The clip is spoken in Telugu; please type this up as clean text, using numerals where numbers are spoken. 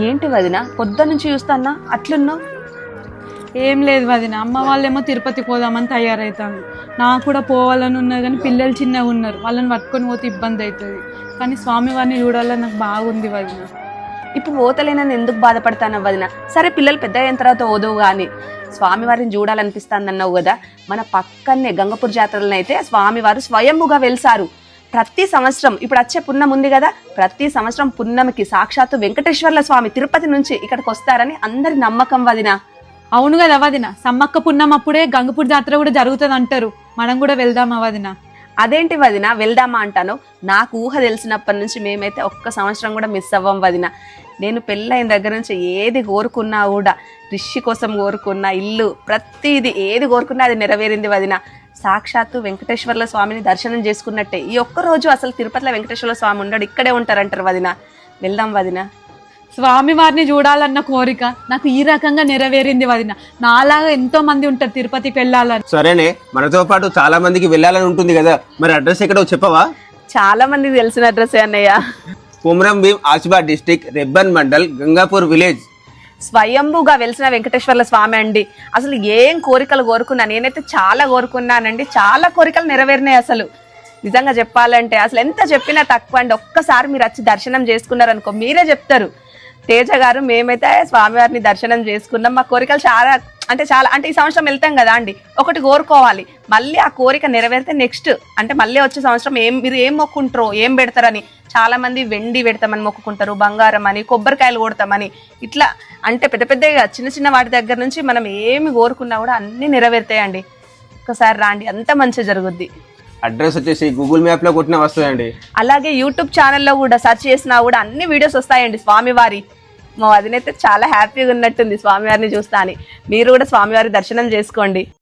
ఏంటి వదిన పొద్దున్న నుంచి చూస్తానా అట్లున్నావు? ఏం లేదు వదిన, అమ్మ వాళ్ళేమో తిరుపతి పోదామని తయారవుతాను. నాకు కూడా పోవాలని ఉన్నది కానీ పిల్లలు చిన్నగా ఉన్నారు, వాళ్ళని పట్టుకొని పోతే ఇబ్బంది అవుతుంది. కానీ స్వామివారిని చూడాలని నాకు బాగుంది వదిన. ఇప్పుడు పోతలేనని ఎందుకు బాధపడతాను వదిన? సరే పిల్లలు పెద్ద అయిన తర్వాత ఓదువు కానీ స్వామివారిని చూడాలనిపిస్తుంది అన్నావు కదా. మన పక్కనే గంగపూర్ జాతరలను అయితే స్వామివారు స్వయంభుగా వెలిసారు. ప్రతి సంవత్సరం ఇప్పుడు వచ్చే పున్నం ఉంది కదా, ప్రతి సంవత్సరం పున్నమికి సాక్షాత్తు వెంకటేశ్వర్ల స్వామి తిరుపతి నుంచి ఇక్కడికి వస్తారని అందరి నమ్మకం వదిన. అవును కదా వదిన, సమ్మక్క పున్నం అప్పుడే గంగపూర్ జాతర కూడా జరుగుతుంది అంటారు. మనం కూడా వెళ్దామా వదిన? అదేంటి వదిన వెళ్దామా అంటాను? నాకు ఊహ తెలిసినప్పటి నుంచి మేమైతే ఒక్క సంవత్సరం కూడా మిస్ అవ్వం వదిన. నేను పెళ్ళైన దగ్గర నుంచి ఏది కోరుకున్నా కూడా, రిషి కోసం కోరుకున్నా, ఇల్లు ప్రతిది ఏది కోరుకున్నా అది నెరవేరింది వదిన. సాక్షాత్తు వెంకటేశ్వర్ల స్వామిని దర్శనం చేసుకున్నట్టే. ఈ ఒక్క రోజు అసలు తిరుపతిలో వెంకటేశ్వర్ల స్వామి ఉండడు, ఇక్కడే ఉంటారంటారు వదిన. వెళ్దాం వదిన. స్వామివారిని చూడాలన్న కోరిక నాకు ఈ రకంగా నెరవేరింది వదిన. నాలాగా ఎంతో మంది ఉంటారు తిరుపతికి వెళ్ళాలని. సరేనే, మనతో పాటు చాలా మందికి వెళ్ళాలని ఉంటుంది కదా, మరి అడ్రస్ ఎక్కడో చెప్పవా? చాలా మందికి తెలిసిన అడ్రస్ అన్నయ్య. Kumram Bheem Asifabad district, Rebbena mandal, Gangapur village. స్వయంభుగా వెలిసిన వెంకటేశ్వర్ల స్వామి అండి. అసలు ఏం కోరికలు కోరుకున్నా, నేనైతే చాలా కోరుకున్నానండి, చాలా కోరికలు నెరవేరినాయి. అసలు నిజంగా చెప్పాలంటే అసలు ఎంత చెప్పినా తక్కువ అండి. ఒక్కసారి మీరు వచ్చి దర్శనం చేసుకున్నారనుకో మీరే చెప్తారు. తేజ గారు మేమైతే స్వామివారిని దర్శనం చేసుకున్నాం, మా కోరికలు చాలా అంటే ఈ సంవత్సరం వెళ్తాం కదా అండి, ఒకటి కోరుకోవాలి, మళ్ళీ ఆ కోరిక నెరవేరితే నెక్స్ట్ అంటే మళ్ళీ వచ్చే సంవత్సరం మీరు ఏం మొక్కుంటారో ఏం పెడతారని. చాలా మంది వెండి పెడతామని మొక్కుకుంటారు, బంగారం అని, కొబ్బరికాయలు కొడతామని, ఇట్లా అంటే పెద్ద పెద్దగా చిన్న చిన్న వాటి దగ్గర నుంచి మనం ఏమి కోరుకున్నా కూడా అన్నీ నెరవేరుతాయండి. ఒక్కసారి రాండి, అంత మంచిగా జరుగుద్ది. అడ్రస్ వచ్చేసి గూగుల్ మ్యాప్ లో కొట్టినా వస్తాయండి. అలాగే యూట్యూబ్ ఛానల్లో కూడా సెర్చ్ చేసినా కూడా అన్ని వీడియోస్ వస్తాయండి స్వామివారి. మా వదినైతే చాలా హ్యాపీగా ఉన్నట్టుంది స్వామివారిని చూస్తా అని. మీరు కూడా స్వామివారి దర్శనం చేసుకోండి.